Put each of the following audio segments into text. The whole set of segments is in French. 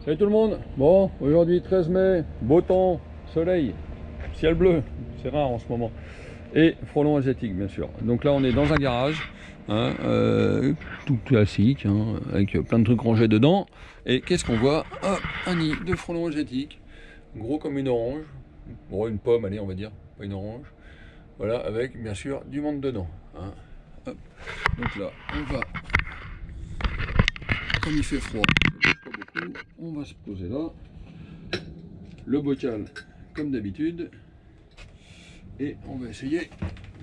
Salut tout le monde. Bon, aujourd'hui 13 mai, beau temps, soleil, ciel bleu, c'est rare en ce moment. Et frelons asiatiques bien sûr. Donc là on est dans un garage, hein, tout classique, hein, avec plein de trucs rangés dedans. Et qu'est-ce qu'on voit? Hop, un nid de frelons asiatiques, gros comme une orange, bon une pomme, allez on va dire, pas une orange. Voilà, avec bien sûr du monde dedans. Hein. Hop. Donc là on va, comme il fait froid, on va se poser là, le bocal comme d'habitude, et on va essayer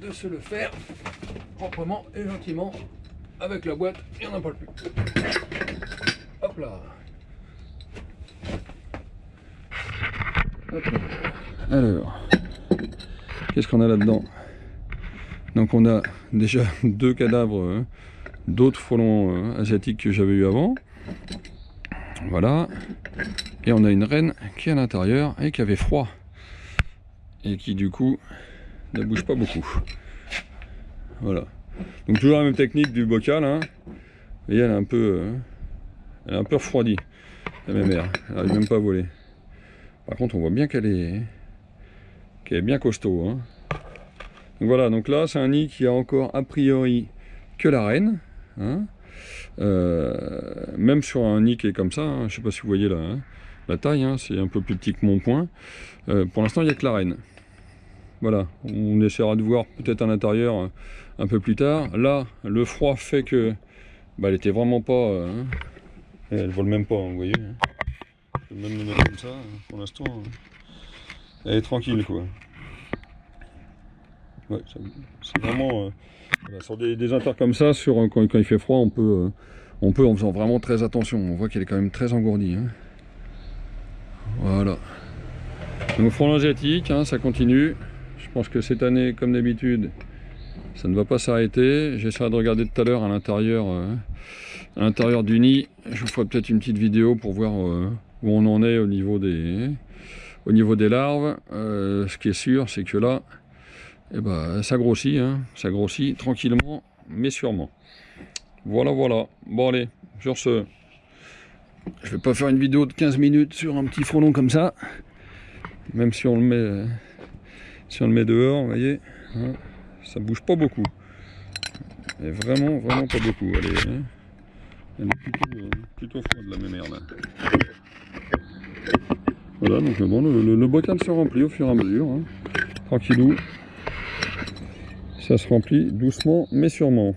de se le faire proprement et gentiment avec la boîte, et on n'en parle plus. Hop là. Hop là. Alors, qu'est-ce qu'on a là-dedans? Donc on a déjà deux cadavres d'autres frelons asiatiques que j'avais eu avant. Voilà. Et on a une reine qui est à l'intérieur et qui avait froid. Et qui du coup ne bouge pas beaucoup. Voilà. Donc toujours la même technique du bocal. Hein. Vous voyez, elle est un peu refroidie. La même mère. Elle n'arrive même pas à voler. Par contre on voit bien qu'elle est bien costaud. Hein. Donc voilà, donc là c'est un nid qui a encore a priori que la reine. Hein. Même sur un nid qui est comme ça, hein, je ne sais pas si vous voyez là, hein, la taille, hein, c'est un peu plus petit que mon poing. Pour l'instant il n'y a que la reine. Voilà, on essaiera de voir peut-être à l'intérieur un peu plus tard. Là, le froid fait que elle était vraiment pas... hein, elle vole même pas, hein, vous voyez. Hein. Je peux même le mettre comme ça, hein, pour l'instant. Elle est tranquille, quoi. Ouais, c'est vraiment... voilà, sur des inters comme ça, quand il fait froid, on peut en faisant vraiment très attention. On voit qu'elle est quand même très engourdie. Hein. Voilà. Donc frelon asiatique, hein, ça continue. Je pense que cette année, comme d'habitude, ça ne va pas s'arrêter. J'essaierai de regarder tout à l'heure à l'intérieur du nid. Je vous ferai peut-être une petite vidéo pour voir où on en est au niveau des larves. Ce qui est sûr, c'est que là, ça grossit, hein, ça grossit tranquillement, mais sûrement. Voilà, voilà. Bon allez, sur ce, je vais pas faire une vidéo de 15 minutes sur un petit frelon comme ça, même si on le met dehors, vous voyez, hein, ça bouge pas beaucoup. Et vraiment pas beaucoup. Elle est plutôt froide la mémère là. Voilà, donc bon, le bocal se remplit au fur et à mesure, hein, tranquillou. Ça se remplit doucement mais sûrement.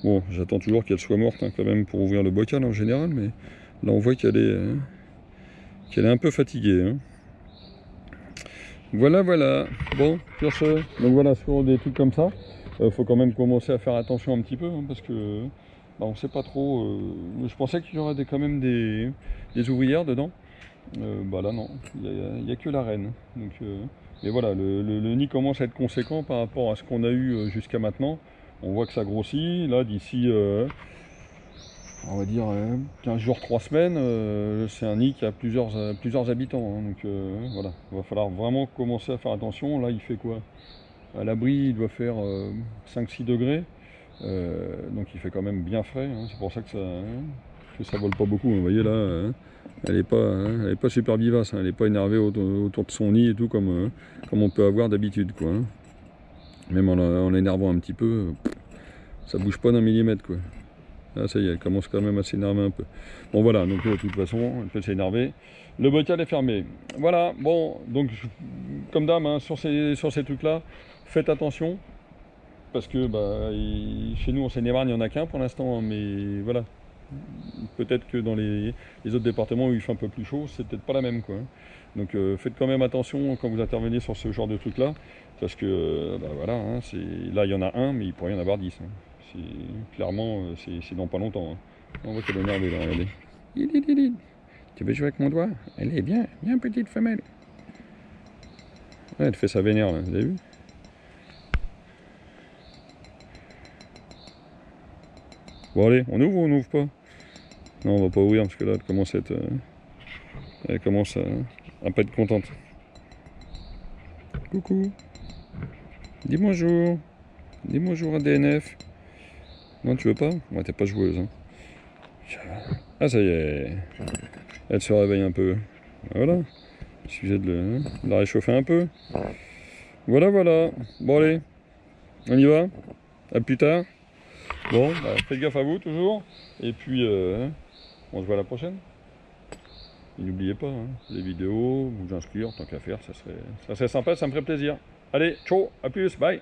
Bon, j'attends toujours qu'elle soit morte, hein, quand même, pour ouvrir le bocal en général, mais là on voit qu'elle est un peu fatiguée. Hein. Voilà, voilà. Bon, sur ce, donc voilà, sur des trucs comme ça, faut quand même commencer à faire attention un petit peu, hein, parce que on sait pas trop. Je pensais qu'il y aurait quand même des ouvrières dedans. Là non, il n'y a que la reine. Donc, et voilà, le nid commence à être conséquent par rapport à ce qu'on a eu jusqu'à maintenant. On voit que ça grossit. Là, d'ici, on va dire 15 jours, 3 semaines, c'est un nid qui a plusieurs habitants. Hein. Donc voilà, il va falloir vraiment commencer à faire attention. Là, il fait quoi? À l'abri, il doit faire 5-6 degrés. Donc il fait quand même bien frais. Hein. C'est pour ça que ça vole pas beaucoup. Vous voyez là, hein. Elle est pas super vivace. Hein. Elle n'est pas énervée autour de son nid et tout comme on peut avoir d'habitude, quoi. Hein. Même en l'énervant un petit peu, ça bouge pas d'un millimètre, quoi. Là, ça y est, elle commence quand même à s'énerver un peu. Bon voilà, donc de toute façon, elle peut s'énerver. Le bocal est fermé. Voilà, bon, donc comme d'hab, hein, sur ces trucs-là, faites attention. Parce que chez nous, en Seine-et-Marne, il n'y en a qu'un pour l'instant, mais voilà. Peut-être que dans les autres départements où il fait un peu plus chaud, c'est peut-être pas la même, quoi. Donc faites quand même attention quand vous intervenez sur ce genre de truc là, parce que voilà, hein, là il y en a un, mais il pourrait y en avoir 10. Hein. Clairement, c'est dans pas longtemps. Hein. On voit qu'elle est énervée là, regardez. Tu veux jouer avec mon doigt? Elle est bien petite femelle. Ouais, elle fait sa vénère là, vous avez vu? Bon allez, on ouvre ou on n'ouvre pas? Non, on va pas ouvrir parce que là, elle commence à pas être contente. Coucou. Dis bonjour. Dis bonjour à DNF. Non, tu veux pas? Ouais, t'es pas joueuse. Hein. Ah, ça y est. elle se réveille un peu. Voilà. Il suffisait de la réchauffer un peu. Voilà, voilà. Bon, allez, on y va. À plus tard. Bon, bah, faites gaffe à vous toujours. Et puis, on se voit la prochaine. Et n'oubliez pas, hein, les vidéos, vous inscrire, tant qu'à faire, ça serait sympa, ça me ferait plaisir. Allez, ciao, à plus, bye.